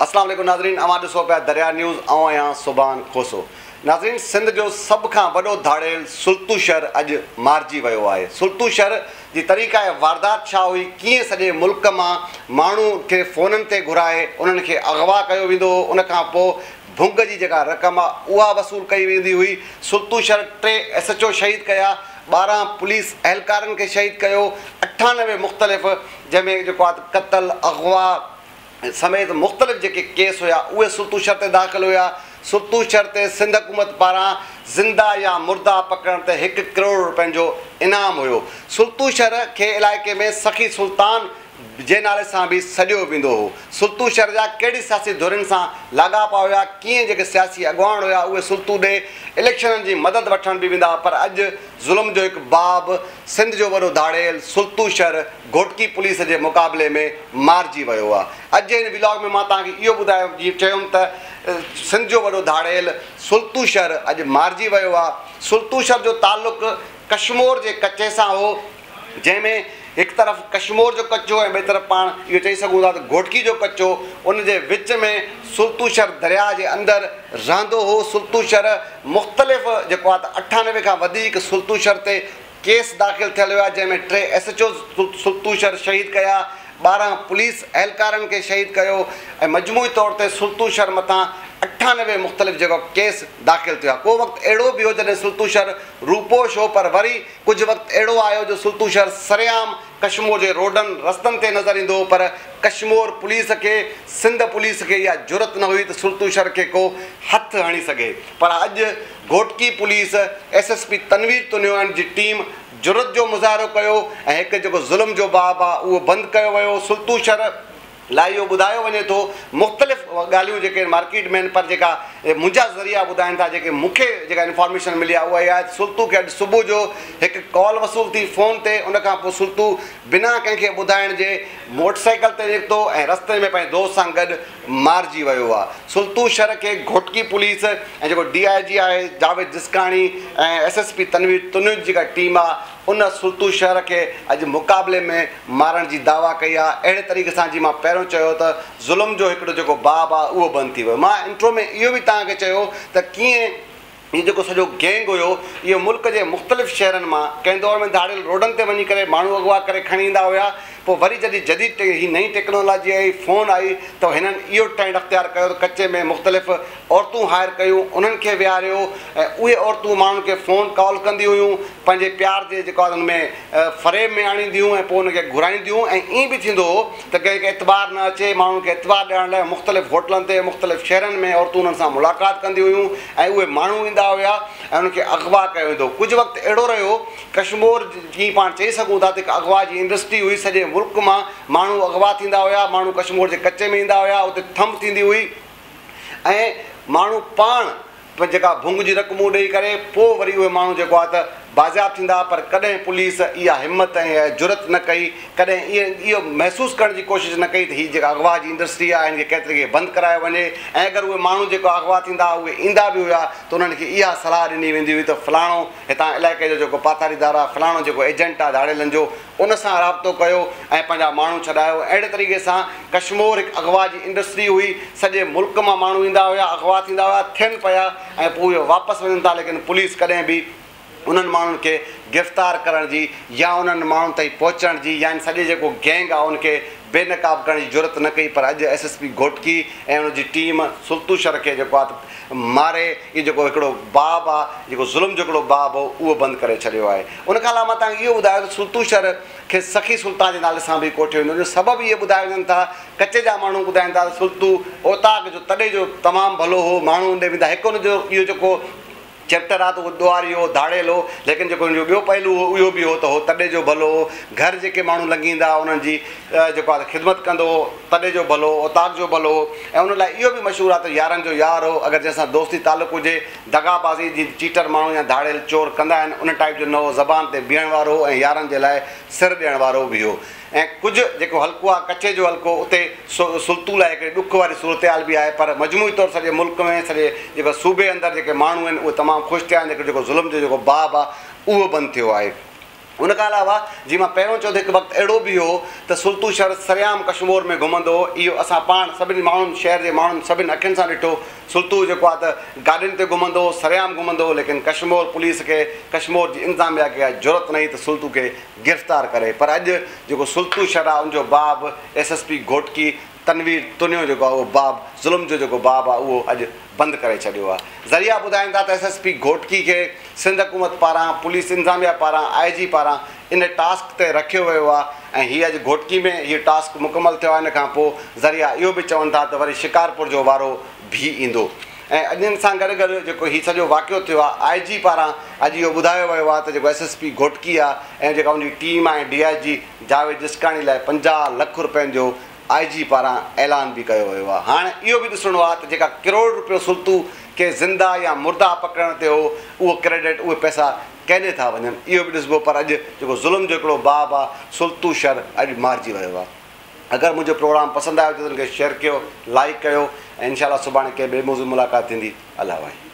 अस्सलाम वालेकुम नाज़रीन, अवां ॾिसो पिया दरिया न्यूज़। आऊं आहियां सुभान खोसो। नाज़रीन, सिंध जो सभ खां वॾो धाड़ेल सुल्तू शहर अॼु मारिजी वियो आहे। सुल्तू शहर जी तरीक़ा ऐं वारदात छा हुई, कीअं सॼे मुल्क मां माण्हू खे फ़ोननि ते घुराए उन्हनि खे अगवा कयो वेंदो हो, उनखां पोइ भुंग जी जेका रक़म आहे उहा वसूल कई वेंदी हुई। सुल्तू शहर 3 SHO शहीद कया, 12 पुलिस एहलकारनि खे शहीद कयो, 98 मुख़्तलिफ़ जंहिंमें जेको आहे क़त्ल अगवा समेत मुख़्तलिफ़ जेके केस हुया उहे सुल्तू शहर ते दाख़िल हुया। सुल्तू शहर ते सिंध हुकूमत पारां ज़िंदा या मुर्दा पकड़ण ते 1 करोड़ रुपयनि जो इनाम हुयो। सुल्तू शहर खे इलाइक़े में सखी सुल्तान जे नाले सां बि सॼियो वेंदो हो। सुल्तू शहर जा कहिड़ी सियासी धुरियुनि सां लाॻापा हुया, कीअं जेके सियासी अॻुवान हुया उहे सुल्तू ॾे इलेक्शननि जी मदद वठण बि वेंदा। पर अॼु ज़ुल्म जो हिकु बाब, सिंध जो वॾो धाड़ेल सुल्तू शहर घोटकी पुलिस जे मुक़ाबले में मारिजी वियो आहे। अॼु जे हिन व्लॉग में मां तव्हांखे इहो ॿुधायो जीअं चयुमि त सिंध जो वॾो धाड़ेल सुल्तू शहर अॼु मारिजी वियो आहे। सुल्तू शहर जो तालुक़ु कश्मोर जे कचे सां हो, जंहिंमें हिकु तरफ़ कश्मोर जो कचो ऐं ॿिए तरफ़ पाण इहो चई सघूं था त घोटकी जो कचो, उन जे विच में सुल्तू शहर दरिया जे अंदरि रहंदो हो। सुल्तू शहर मुख़्तलिफ़ जेको आहे त 98 खां वधीक सुल्तू शहर ते केस दाख़िल थियल हुआ, जंहिंमें 3 SHO सुल्तू शहर शहीद कया, 12 पुलिस एहलकारनि खे शहीद कयो ऐं मजमूई तौर ते सुल्तू शहर मथां 98 मुख़्तलिफ़ जेको केस दाख़िल थिया। को वक़्तु अहिड़ो बि हो जॾहिं सुल्तू शहर रूपोश हो, पर वरी कुझु वक़्तु अहिड़ो आयो जो सुल्तू शहर सरेआम कश्मोर जे रोडनि रस्तनि ते नज़र ईंदो हो। पर कश्मोर पुलिस खे, सिंध पुलिस खे इहा जुरत न हुई त सुल्तू शहर खे को हथु हणी सघे। पर अॼु घोटकी पुलिस SSP तनवीर तुनियोन जी टीम जुरत जो मुज़ाहिरो कयो ऐं हिकु जेको ज़ुल्म जो बाब आहे उहो बंदि कयो वियो। सुल्तू शहर लाइ इहो ॿुधायो वञे थो, मुख़्तलिफ़ ॻाल्हियूं जेके मार्केट में आहिनि, पर जेका मुंहिंजा ज़रिया ॿुधाइनि था, जेके मूंखे जेका इंफॉर्मेशन मिली आहे उहा इहा आहे। सुल्तू खे अॼु सुबुह जो हिकु कॉल वसूल थी फ़ोन ते, उनखां पोइ सुल्तू बिना कंहिंखे ॿुधाइण जे मोटरसाइकिल ते निकितो ऐं रस्ते में पंहिंजे दोस्त सां गॾु मारिजी वियो आहे। सुल्तू शहर खे घोटकी पुलिस ऐं जेको DIG आहे जावेद जिस्काणी ऐं SSP तनवीर तुनियोन जेका टीम आहे उन सुल्तू शहर खे अॼु मुक़ाबले में मारण जी दावा कई आहे। अहिड़े तरीक़े सां जीअं मां पहिरियों चयो त ज़ुल्म जो हिकिड़ो जेको बाब आहे उहो बंदि थी वियो। मां इंट्रो में इहो बि तव्हांखे चयो त कीअं हीउ जेको सॼो गैंग हुयो इहो मुल्क जे मुख़्तलिफ़ शहरनि मां कंहिं दौर में धाड़ियल रोडनि ते वञी करे माण्हू अगवा करे खणी ईंदा हुया। पोइ वरी जॾहिं जदीद ही नई टेक्नोलॉजी आई, फ़ोन आई, त हिननि इहो ट्रेंड अख़्तियार कयो त कचे में मुख़्तलिफ़ औरतूं हायर कयूं, उन्हनि खे विहारियो ऐं उहे औरतूं माण्हुनि खे फ़ोन कॉल कंदियूं हुयूं, पंहिंजे प्यार जे जेको आहे हुन में फ़रेब में आणींदियूं ऐं पोइ उनखे घुराईंदियूं। ऐं ईअं बि थींदो हो त कंहिंखे एतबार न अचे, माण्हुनि खे एतबार ॾियण लाइ मुख़्तलिफ़ होटलनि ते मुख़्तलिफ़ शहरनि में औरतूं उन्हनि सां मुलाक़ात कंदियूं हुयूं ऐं उहे माण्हू ईंदा हुया ऐं उनखे अगवा कयो वेंदो। कुझु वक़्तु अहिड़ो रहियो कश्मोर जीअं पाण चई सघूं था त हिकु अगवा जी इंडस्ट्री हुई। सॼे मुल्क मां माण्हू अगवा थींदा हुया, माण्हू कश्मोर जे कचे में ईंदा हुया, उते थंब थींदी हुई ऐं माण्हू पाण जेका भुंग जी रक़मूं ॾेई करे पोइ वरी उहे माण्हू जेको आहे त बाज़ियाब थींदा। पर कॾहिं पुलिस इहा हिमत ऐं जुरत न कई, कॾहिं इहो महसूसु करण जी कोशिशि न कई त हीअ जेका अगवा जी इंडस्ट्री आहे हिनखे केतिरे तरीक़े बंदि करायो वञे। ऐं अगरि उहे माण्हू जेको अगवा थींदा उहे ईंदा बि हुआ त उन्हनि खे इहा सलाह ॾिनी वेंदी हुई त फलाणो हितां इलाइक़े जो जेको पातारीदार आहे, फलाणो जेको एजेंट आहे धाड़ेलनि जो, उन सां राब्तो कयो ऐं पंहिंजा माण्हू छॾायो। अहिड़े तरीक़े सां कश्मोर हिकु अगवा जी इंडस्ट्री हुई। सॼे मुल्क मां माण्हू ईंदा हुया, अगवा थींदा हुया, थियनि पिया ऐं पोइ उहे वापसि वञनि था। लेकिन पुलिस कॾहिं बि उन्हनि माण्हुनि खे गिरफ़्तार करण जी या उन्हनि माण्हुनि ताईं पहुचण जी या सॼे जेको गैंग आहे उनखे बेनकाब करण जी ज़रूरत न कई। पर अॼु SSP घोटकी ऐं उनजी टीम सुल्तू शहर खे जेको आहे मारे, इहो जेको हिकिड़ो बाब आहे, जेको ज़ुल्म जो हिकिड़ो बाब हो उहो बंदि करे छॾियो आहे। उनखां अलावा मां तव्हांखे इहो ॿुधायो त सुल्तू शहर खे सखी सुल्तान जे नाले सां बि कोठियो वेंदो। उनजो सबबु इहे ॿुधायो वञनि था, कचे जा माण्हू ॿुधाइनि था त सुल्तू ओताक जो तॾहिं जो तमामु भलो हो, माण्हू ॾे वेंदा। हिकु उनजो इहो जेको चैप्टर आहे त उहो ॾुआरी हो, धाड़ेल हो, लेकिन जेको हुनजो ॿियो पहलू हो उहो बि हो त हो तॾहिं जो भलो हो। घर जेके माण्हू लंघींदा उन्हनि जी जेको आहे ख़िदमत कंदो हो, तॾहिं जो भलो हो, ओताक जो भलो हो। ऐं उन लाइ इहो बि मशहूरु आहे त यारनि जो यार हो। अगरि जंहिंसां दोस्ती तालुक़ु हुजे, दगाबाज़ी जी चीटर माण्हू या धाड़ेल चोर कंदा आहिनि, उन टाइप जो न हो। ज़बान ते बीहण वारो ऐं यारनि जे लाइ सिर ॾियण वारो बि हो। ऐं कुझु जेको हल्को आहे कचे जो हल्को, उते सुल्तू लाइ हिकिड़ी ॾुख वारी सूरत हाल बि आहे। पर मजमूई तौरु सॼे मुल्क में, सॼे जेको सूबे अंदरि जेके माण्हू आहिनि उहे तमामु ख़ुशि थिया आहिनि। जेको ज़ुल्म जो जेको बाब आहे उहो बंदि थियो आहे। उन खां अलावा जीअं मां पहिरियों चयो त हिकु वक़्तु अहिड़ो बि हो त सुल्तू शहर सरियाम कश्मीर में घुमंदो हो। इहो असां पाण सभिनी माण्हुनि शहर जे माण्हुनि सभिनी अखियुनि सां ॾिठो। सुल्तू जेको आहे त गाॾियुनि ते घुमंदो हो, सरियाम घुमंदो हो, लेकिन कश्मीर पुलिस खे, कश्मीर जी इंतिज़ामिया खे ज़रूरत न हुई त सुल्तू खे गिरफ़्तार करे। पर अॼु जेको सुल्तू शहर आहे उनजो बाब SSP घोटकी तनवीर तुनियो जेको आहे उहो बाब ज़ुल्म जो जेको बाब आहे उहो अॼु बंदि करे छॾियो आहे। ज़रिया ॿुधाइनि था त SSP घोटकी खे सिंध हुकूमत पारां, पुलिस इंतिज़ामिया पारां, IG पारां इन टास्क ते रखियो वियो आहे ऐं हीअ अॼु घोटकी में हीअ टास्क मुकमल थियो आहे। इन खां पोइ ज़रिया इहो बि चवनि था त वरी शिकारपुर जो वारो भी ईंदो। ऐं अॼु सां गॾु गॾु जेको हीउ सॼो वाक़ियो थियो आहे IG पारां अॼु इहो ॿुधायो वियो आहे त जेको SSP घोटकी आहे ऐं जेका उनजी टीम आहे DIG जावेद जिस्काणी लाइ 50 लख रुपयनि जो IG पारां ऐलान बि कयो वियो आहे। हाणे इहो बि ॾिसणो आहे त जेका करोड़ रुपयो सुल्तू के ज़िंदा या मुर्दा पकड़ण ते हो उहो क्रेडिट उहे पैसा केॾे था वञनि इहो बि ॾिसबो। पर अॼु जेको ज़ुल्म जो हिकिड़ो बाब आहे सुल्तू शहर अॼु मारिजी वियो आहे। अगरि मुंहिंजो प्रोग्राम पसंदि आयो त उनखे शेयर कयो, लाइक कयो ऐं इंशाअल्लाह सुभाणे कंहिं ॿिए मौज़ूअ मुलाक़ात थींदी। अल्लाह वाहे।